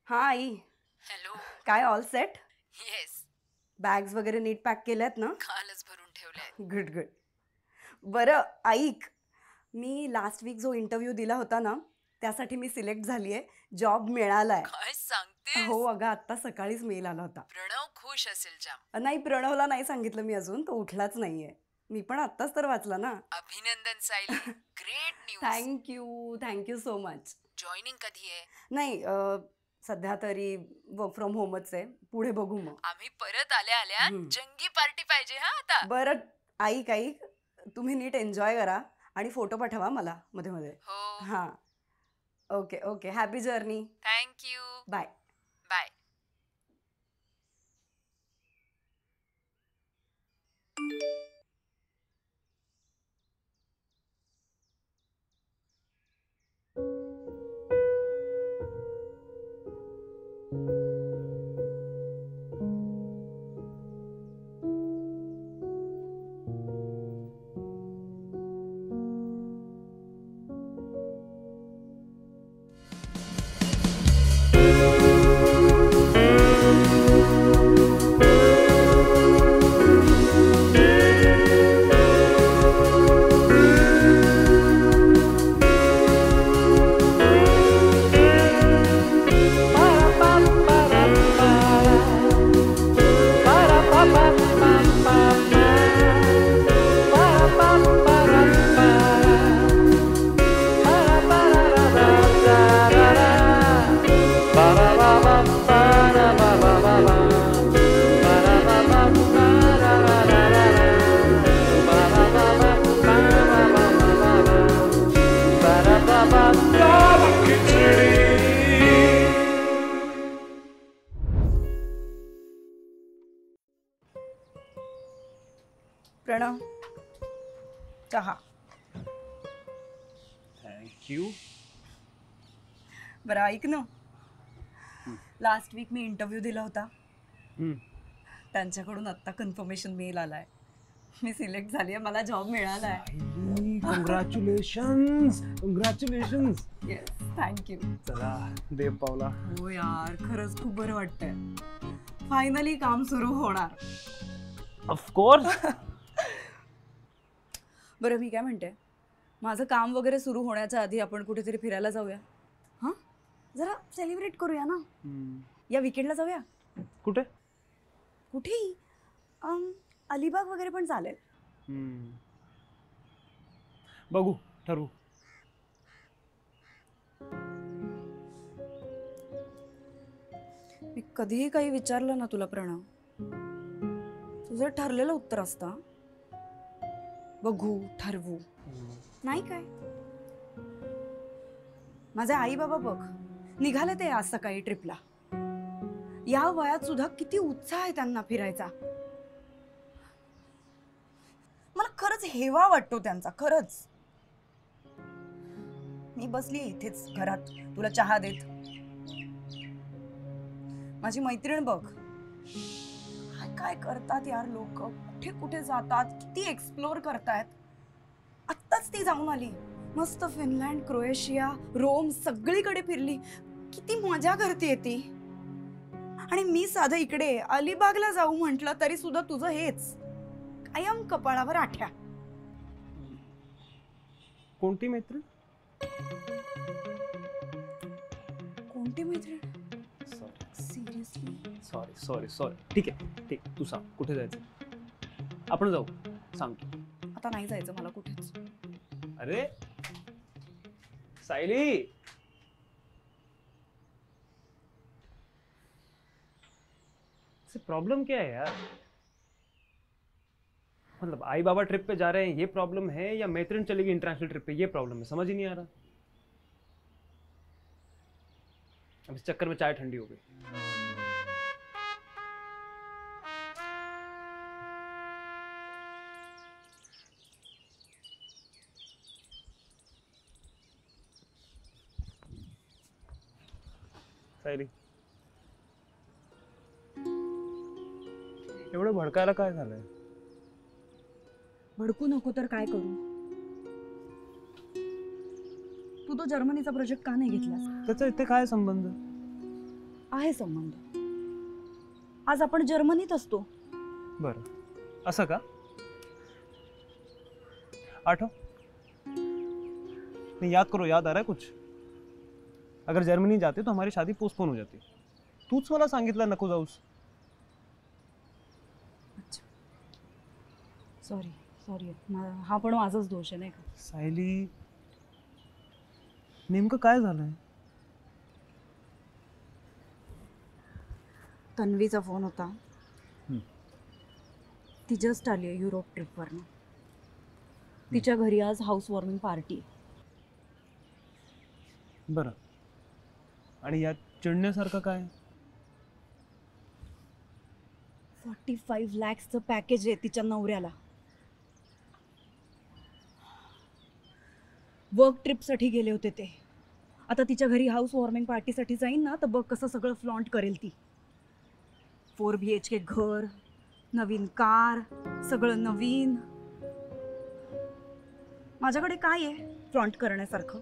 हा आई. हॅलो. काय all set? Yes. Bags वगैरे नीट पॅक केल्यात ना? कालच भरून ठेवलंय. Good good. बरं ऐक, मी लास्ट वीक जो इंटरव्ह्यू दिला होता ना, त्यासाठी मी सिलेक्ट झाली आहे. जॉब मिळालाय. काय हो सांगतेस? अगं, आत्ता सकाळीच मेल आला होता. प्रणव खुश असेल जाम. नाही, प्रणवला नाही सांगितलं मी अजून, तो उठलाच नाहीये. मी पण आत्ताच तर वाचला ना. अभिनंदन Sayali. Great news. Thank you so much. Joining कधी आहे? नाही, सध्या तरी वर्क फ्रॉम होमच आहे. पुढे बघू मग. आम्ही परत आल्या आल्या जंगी पार्टी पाहिजे हा आता. बरं ऐक, तुम्ही नीट एन्जॉय करा आणि फोटो पाठवा मला मध्ये मध्ये. हो. हां. Okay okay. Happy journey. Thank you. Bye. Bye. Pranav, चहा. थँक्यू. बरं ऐक ना, लास्ट वीक मी इंटरव्ह्यू दिला होता. त्यांच्याकडून आत्ता कन्फर्मेशन मेल आलाय. मी सिलेक्ट झाली आहे, मला जॉब मिळालाय. कॉंग्रॅच्युलेशन्स. कॉंग्रॅच्युलेशन्स. Yes, thank you. चला देव पावला. हो यार, खरंच खूप बरं वाटतंय. फायनली काम सुरू होणार. ऑफकोर्स. बरं मी काय म्हणते, माझं काम वगैरे सुरू होण्याच्या आधी आपण कुठेतरी फिरायला जाऊया. हां, जरा सेलिब्रेट करूया ना. या विकेंडला जाऊया. कुठे? कुठेही. अलिबाग वगैरे पण चालेल. बघू, ठरवू. मी कधीही काही विचारलं ना तुला प्रणव, तुझं ठरलेलं उत्तर असतं. बघू, ठरवू, नाही काय. माझे आई बाबा बघ, निघाले ते आज सकाळी ट्रिपला. या वयात सुद्धा किती उत्साह आहे त्यांना फिरायचा. मला खरंच हेवा वाटतो त्यांचा, खरंच. मी बसली इथेच घरात तुला चहा देत. माझी मैत्रीण बघ, काय करतात यार लोक, कुठे कुठे जातात, किती एक्सप्लोर करतायत. आत्ताच ती जाऊन आली, मस्त फिनलँड, क्रोएशिया, रोम सगळीकडे फिरली. किती मजा करते ती. आणि मी साधं इकडे अलिबागला जाऊ म्हटलं तरी सुद्धा तुझं हेच कायम कपाळावर आठ्या. कोणती मैत्रीण? कोणती मैत्रीण? सॉरी. ठीक आहे. तू सांग कुठे जायचं. आपण जाऊ, सांगतो. आता नाही जायचं मला कुठेच. अरे सायली, प्रॉब्लम क्या है यार? मतलब आई बाबा ट्रिप पे जा रहे हैं ये प्रॉब्लम है, या मैत्रीण चलेगी इंटरनेशनल ट्रिप पे ये प्रॉब्लम है? समझ ही नहीं आ रहा. अब इस चक्कर में चाय ठंडी हो गई. सायली, एवढं भडकायला काय झालंय? भडकू नको तर काय करू. तू तो जर्मनीचा प्रोजेक्ट का नाही घेतलास? त्याचा इथे काय संबंध? आहे संबंध. आज आपण जर्मनीत असतो. बरं, असं का? आठव नहीं, याद करो, याद आ रहा है कुछ? अगर जर्मनी जाते तो हमारी शादी पोस्टपोन हो जाती. तूच मला सांगितलं नको जाऊस. अच्छा, सॉरी सॉरी, हा पण माझाच दोष आहे नाही का? सायली, नेमकं काय झालंय? तन्वीचा फोन होता. ती जस्ट आली आहे युरोप ट्रिपवरनं. तिच्या घरी आज हाऊस वॉर्मिंग पार्टी. बरं, आणि यात चिडण्यासारखं काय? 45 लॅक्सचं पॅकेज आहे तिच्या नवऱ्याला. वर्क ट्रिपसाठी गेले होते ते. आता तिच्या घरी हाऊस वॉर्मिंग पार्टीसाठी जाईन ना, तर बघ कसं सगळं फ्लॉन्ट करेल ती. 4 BHK घर, नवीन कार, सगळं नवीन. माझ्याकडे काय आहे फ्लॉन्ट करण्यासारखं?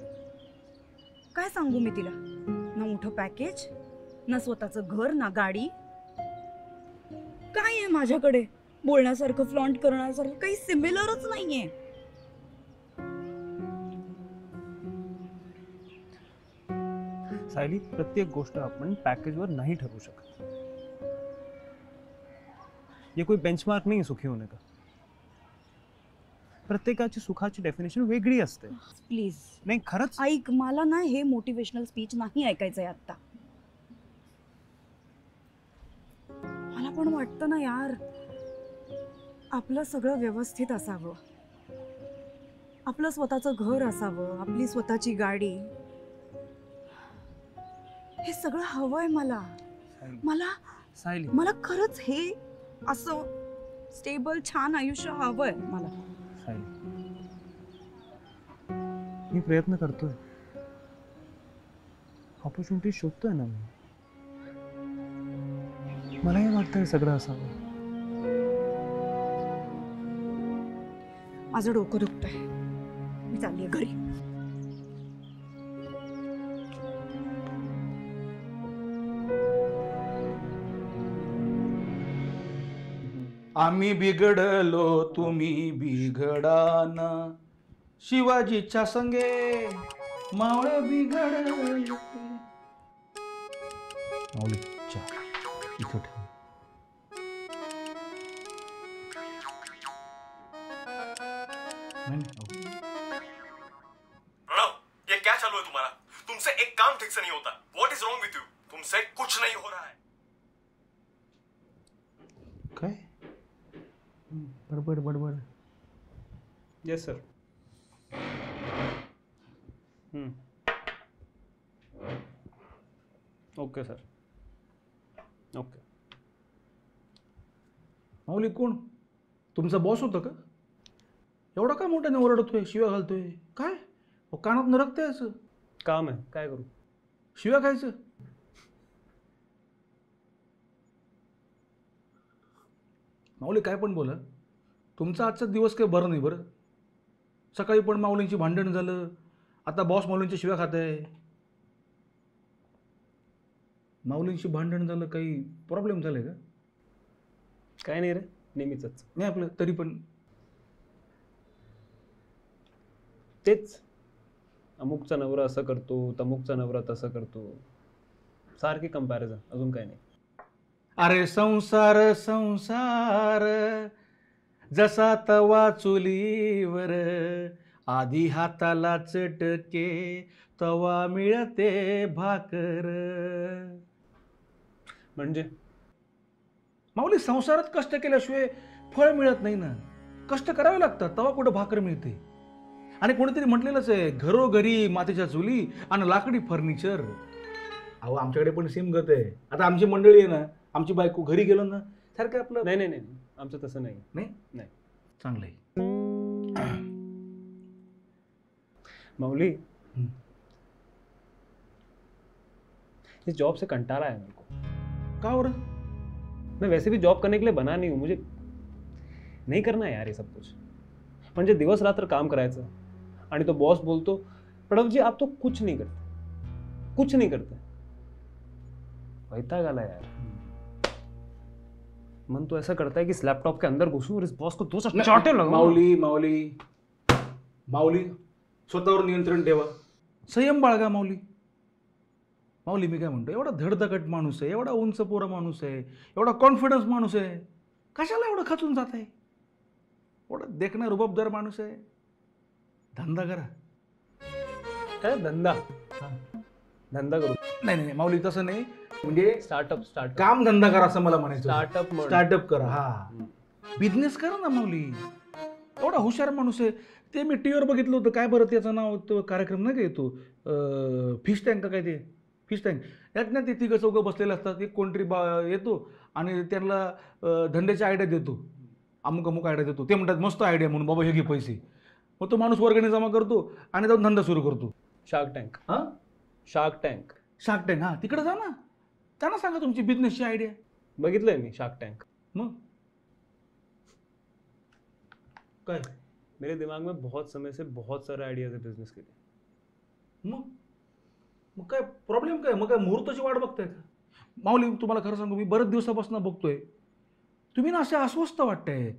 काय सांगू मी तिला? ना मोठं पॅकेज, ना स्वतःचं घर, ना गाडी. काय आहे माझ्याकडे बोलण्यासारखं, फ्लॉन्ट करण्यासारखं? काही सिमिलरच नाहीये. सायली, प्रत्येक गोष्ट आपण पॅकेजवर नाही ठरवू शकत. ये कोई बेंचमार्क नाही सुखी होणे का. प्रत्येकाची सुखाची डेफिनेशन वेगळी असते. प्लीज नाही, खरंच ऐक, मला ना हे मोटिवेशनल स्पीच नाही ऐकायचंय आता. मला पण वाटतं ना यार, आपलं सगळं व्यवस्थित असावं, आपलं स्वतःचं घर असावं, आपली स्वतःची गाडी. हे सगळं हवंय मला. मला सायली, मला खरंच हे असं स्टेबल छान आयुष्य हवंय मला. मी प्रयत्न करतोय, ऑपॉर्च्युनिटी शोधतोय ना मी. मलाही वाटतंय सगळं असावं. माझं डोकं दुखतंय, मी चाललीये घरी. आम्ही बिघडलो तुम्ही बिघडाना, शिवाजीच्या संगे मावळे बिघडले. माऊलीच्या इथं ठेव. प्रणव, ये क्या चालू है तुम्हारा? तुमसे एक काम ठीक से नहीं होता. What is wrong with you? तुमसे कुछ नहीं हो रहा है. काय बडबड बडबड. Yes sir. Okay sir, okay. Mauli कोण? तुमचा बॉस होता का? एवढा काय मोठ्याने ओरडतोय, शिव्या घालतोय काय? कानात नरकतंय असं. काम आहे, काय करू? शिव्या खायचं. माऊली काय पण बोला, तुमचा आजचा दिवस काही बरं नाही. बरं, सकाळी पण माऊलींची भांडण झालं, आता बॉस माऊलींची शिव्या खात आहे. माऊलींची भांडण झालं, काही प्रॉब्लेम झाले का? काय नाही रे, नेहमीच नाही आपलं, तरी पण तेच. अमुकचा नवरा असं करतो, तमुकचा नवरा तसं करतो, सारखी कंपॅरिझन, अजून काय नाही. अरे संसार संसार जसा तवा चुलीवर, आधी हाताला चटके तवा मिळते भाकर. म्हणजे माऊली, संसारात कष्ट केल्याशिवाय फळ मिळत नाही ना. कष्ट करावे लागतात, तवा कुठं भाकर मिळते. आणि कोणीतरी म्हटलेलंच आहे, घरोघरी मातीच्या चुली आणि लाकडी फर्निचर. अहो, आमच्याकडे पण सेम गत आहे. आता आमची मंडळी आहे ना, आमची बायको घरी गेलो ना, सारखं आपलं. नाही नाही नाही, आमचं तसं नाही. नाही नाही, चांगलं आहे. माऊली, इस जॉब से कंटाला है मेरे को. का बरं? मैं वैसे भी जॉब करने के लिए बना नहीं हूँ. मुझे नहीं करना है यार ये सब कुछ. म्हणजे दिवस रात्र काम करायचं आणि तो बॉस बोलतो, प्रणव जी आप तो कुछ नहीं करते, कुछ नहीं करते. वैताग आला यार। मन तो ऐसा करता है कि इस लैपटॉप के अंदर घुसूं और इस बॉस को दो सा चाटे लगाऊं। माऊली माऊली माऊली, स्वतःवर नियंत्रण ठेवा, संयम बाळगा माऊली. माऊली मी काय म्हणतो, एवढा धडधाकट माणूस आहे, एवढा उंच पोरा माणूस आहे, एवढा कॉन्फिडन्स माणूस आहे, कशाला एवढं खचून जात आहे? एवढा देखणं रुबाबदार माणूस आहे, धंदा करा. काय धंदा? धंदा करू? नाही नाही माऊली, तसं नाही, म्हणजे स्टार्टअप काम धंदा करा असं मला म्हणायचं. स्टार्टअप स्टार्टअप करा. हा, बिझनेस करा ना माऊली. एवढा हुशार माणूस आहे. ते मी टीव्हीवर बघितलं होतं, काय बरं त्याचं नाव, तो कार्यक्रम नाही का येतो, फिश टँक का काय, ते फिश टँक, यात ना ते तिघं चौघं बसलेले असतात. एक कोणतरी येतो आणि त्यांना धंद्याची आयडिया देतो, अमुक अमुक आयडिया देतो. ते म्हणतात मस्त आयडिया म्हणून, बाबा हे घे पैसे. मग तो माणूस वर्गणी जमा करतो आणि जाऊन धंदा सुरू करतो. Shark tank. हां, शार्क टँक. Shark tank. हां, तिकडे जा ना, त्यांना सांगा तुमची बिझनेसची आयडिया. बघितलंय मी शार्क टँक. मग काय, मेरे दिमाग में बहुत समय से बहुत सारे आइडियाज है बिजनेस के लिए. मग मग काय प्रॉब्लेम काय? मग काय मुहूर्ताची वाट बघताय का? माऊली तुम्हाला खरं सांगू, मी बरेच दिवसापासून बघतोय तुम्ही ना असे अस्वस्थ वाटतंय.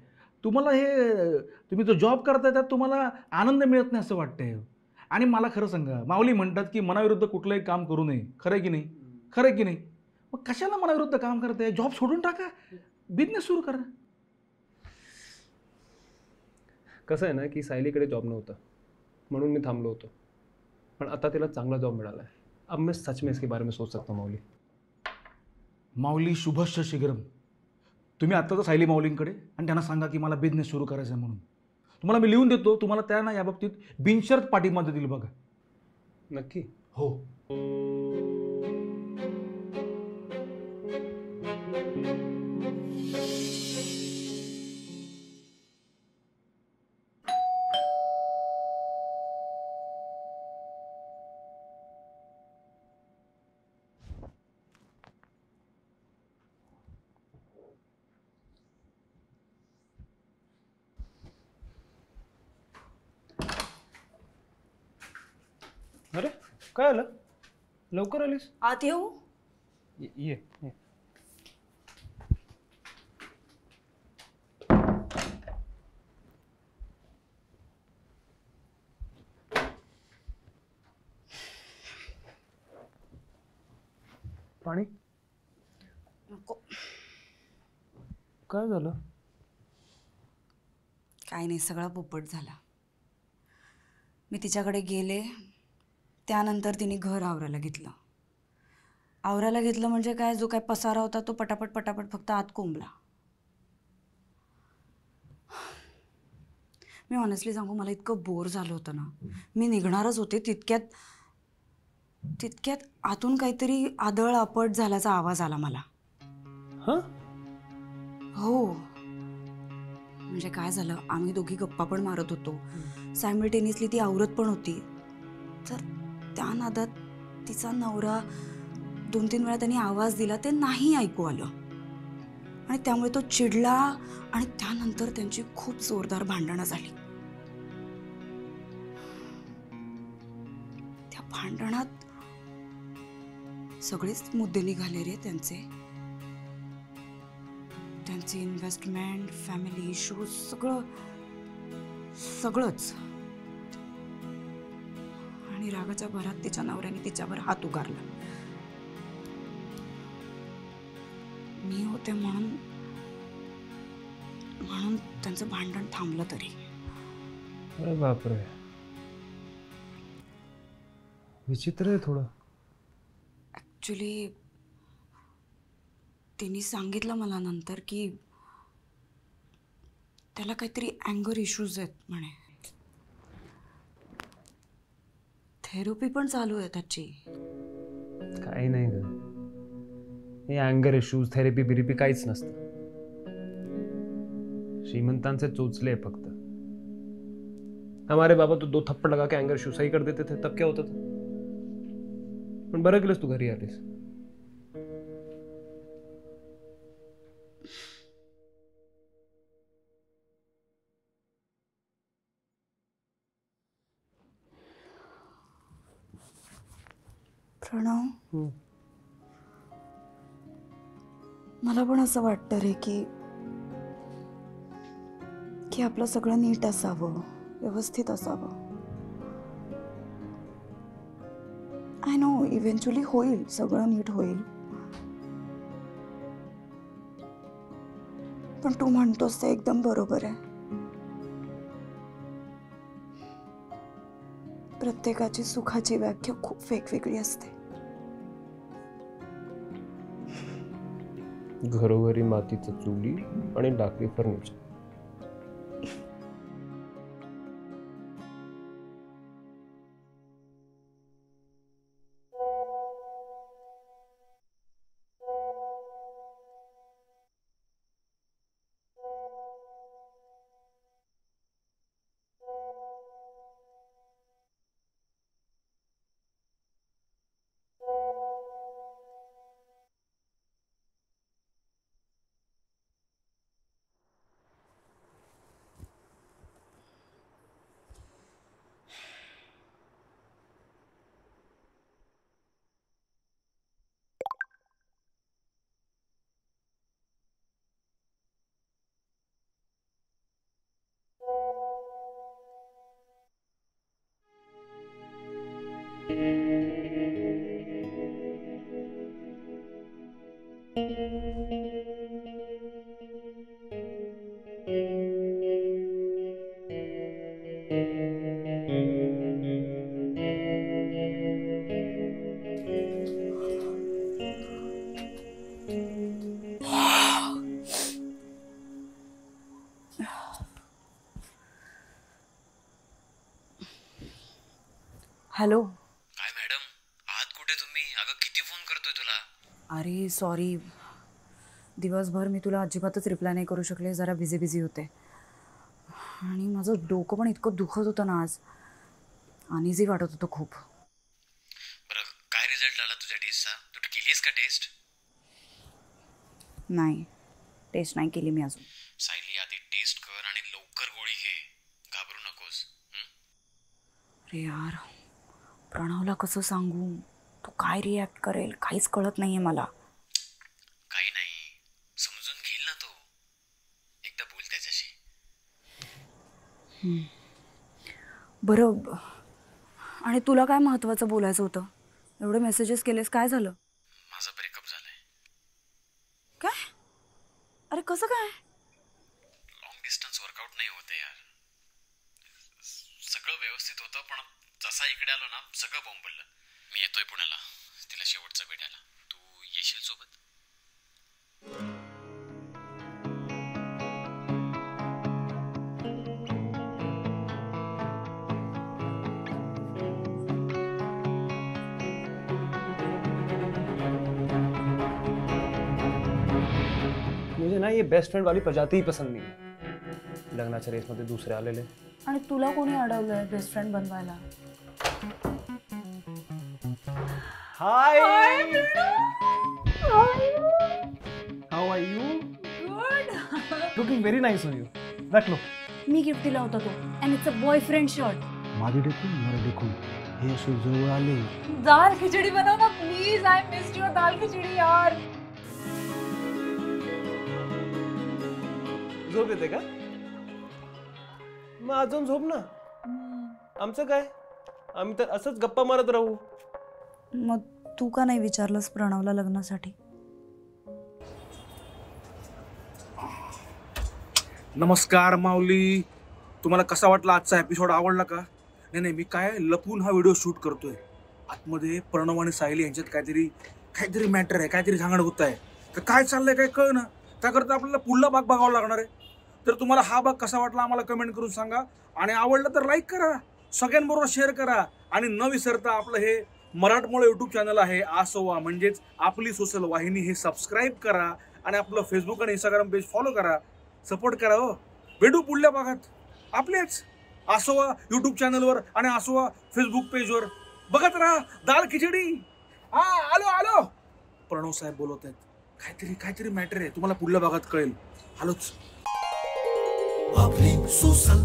तुम्हाला हे, तुम्ही जो जॉब करताय त्यात तुम्हाला आनंद मिळत नाही असं वाटतंय. आणि मला खरं सांगा, माऊली म्हणतात की मनाविरुद्ध कुठलंही काम करू नये. खरं आहे की नाही? खरं आहे की नाही? मग कशाला मनाविरुद्ध काम करताय? जॉब सोडून टाका, बिझनेस सुरू करा. कसं आहे ना की सायलीकडे जॉब नव्हता म्हणून मी थांबलो होतो, पण आता तिला चांगला जॉब मिळाला आहे. अब मैं सच में इसके बारे में सोच सकता हूँ माऊली. माऊली शुभश्च शीघ्रम. तुम्ही आत्ता तर सायली माऊलींकडे आणि त्यांना सांगा की मला बिझनेस सुरू करायचा आहे म्हणून. तुम्हाला मी लिहून देतो, तुम्हाला त्या ना याबाबतीत बिनशर्त पाठिंबा देईल बघा. नक्की? हो. अरे काय आलं, लवकर आलीस? आत येऊ? ये. पाणी? नको. काय झालं? काय नाही, सगळा पोपट झाला. मी तिच्याकडे गेले, त्यानंतर तिने घर आवरायला घेतलं. आवरायला घेतलं म्हणजे काय, जो काय पसारा होता तो पटापट पटापट फक्त आत कोंबला. मी ऑनेस्टली सांगू, मला इतकं बोर झालं होतं ना, मी निघणारच होते तितक्यात आतून काहीतरी आदळ आपट झाल्याचा आवाज आला मला. हां? हो, म्हणजे काय झालं, आम्ही दोघी गप्पा पण मारत होतो, सायमल्टेनियसली ती आवरत पण होती. तर त्या नादात तिचा नवरा 2-3 वेळा त्यांनी आवाज दिला, ते नाही ऐकू आलं आणि त्यामुळे तो चिडला आणि त्यानंतर त्यांची खूप जोरदार भांडणं झाली. त्या भांडणात सगळेच मुद्दे निघाले रे त्यांचे इन्व्हेस्टमेंट, फॅमिली इश्यूज, सगळंच. आणि रागाच्या भरात तिच्या नवऱ्याने तिच्यावर हात उगारला. मी होते म्हणून त्यांचं भांडण थांबलं तरी. अरे बापरे, विचित्र आहे थोडं. ॲक्च्युली तिने सांगितलं मला नंतर की त्याला काहीतरी अँगर इश्यूज आहेत म्हणे. थेरपी पण चालू आहे त्याची. काही नाही ग, हे अँगर इश्यूज, थेरपी बिरिपी काहीच नसतं. श्रीमंतांचे चोचले फक्त. हमारे बाबा तो 2 थप्पड़ लगा के अँगर इश्यू सही कर देते थे, तब क्या होता था. पण बरं केलंस तू घरी आलीस. प्रणव, मला पण असं वाटतं रे की की आपलं सगळं नीट असावं, व्यवस्थित असावं. आय नो इव्हेंच्युअली होईल, सगळं नीट होईल. पण तू म्हणतोस ते एकदम बरोबर आहे. प्रत्येकाची सुखाची व्याख्या खूप वेगवेगळी असते. घरोघरी मातीचं चुली आणि लाकडी फर्निचर. हॅलो. काय मॅडम, आहात कुठे तुम्ही? अगं किती फोन करतोय तुला. अरे सॉरी, दिवसभर मी तुला अजिबातच रिप्लाय नाही करू शकले, जरा बिझी होते. आणि माझं डोकं पण इतकं दुखत होतं ना आज, अनइझी वाटत होतं खूप. बरं, काय रिझल्ट आला तुझ्या टेस्टचा? तू केलीस का टेस्ट? नाही, टेस्ट नाही केली मी अजून. सायली, आधी टेस्ट कर आणि लवकर गोळी घे, घाबरू नकोस. अरे यार, प्रणवला कसं सांगू? तो काय रिॲक्ट करेल काहीच कळत नाहीये मला. काही नाही, समजून घेईल ना तो. एकदा बोल त्याच्याशी. बरं, आणि तुला काय महत्त्वाचं बोलायचं होतं? एवढे मेसेजेस केलेस, काय झालं? माझा ब्रेकअप झालाय. काय? अरे कसं काय? लॉंग डिस्टन्स वर्कआउट नाही होते यार. सगळं व्यवस्थित होतं, पण जसा इकडे आलो ना सगळं बॉम्ब पडलं. मी येतोय पुण्याला तिला शेवटचं भेटायला. तू येशील सोबत? मुझे ना ये बेस्ट फ्रेंड वाली प्रजाती ही पसंद नहीं है. लग्नाच्या रेसमध्ये दुसरे आलेले. आणि तुला कोणी अडवलंय बेस्ट फ्रेंड बनवायला? Hi, how are you? Good. Looking very nice on you. रख लो. मी गिफ्ट दिला होता तो, and it's a boyfriend shirt. माझी देखून मेरा देखून हे असे जवळ आले. दाल खिचडी बनव ना प्लीज. आय मिस्ड युअर दाल खिचडी यार. झोप येते का? मग अजून झोप ना. आमचं काय, आम्ही तर असंच गप्पा मारत राहू. मग तू का नाही विचारलंस प्रणवला लग्नासाठी? नमस्कार माऊली, तुम्हाला कसा वाटला आजचा एपिसोड? आवडला का? नाही, मी काय लपून हा व्हिडिओ शूट करतोय. आतमध्ये प्रणव आणि सायली यांच्यात काहीतरी मॅटर आहे, काहीतरी झांगड होत आहे. काय चाललंय काय कळ ना. त्याकरता आपल्याला पुढला भाग बघावा लागणार आहे. तर तुम्हाला हा भाग कसा वाटला आम्हाला कमेंट करून सांगा. आणि आवडलं तर लाईक करा, सगळ्यांबरोबर शेअर करा. आणि न विसरता आपलं हे मराठमोळं यूट्यूब चॅनल आहे आसोवा, म्हणजेच आपली सोशल वाहिनी, हे सबस्क्राईब करा. आणि आपलं फेसबुक आणि इंस्टाग्राम पेज फॉलो करा, सपोर्ट करा. हो, भेटू पुढल्या भागात आपल्याच आसोवा यूट्यूब चॅनलवर आणि आसोवा फेसबुक पेजवर. बघत राहा दाल खिचडी. आलो. प्रणव साहेब बोलत आहेत. काहीतरी मॅटर आहे, तुम्हाला पुढल्या भागात कळेल. आलोच. आपली सोशल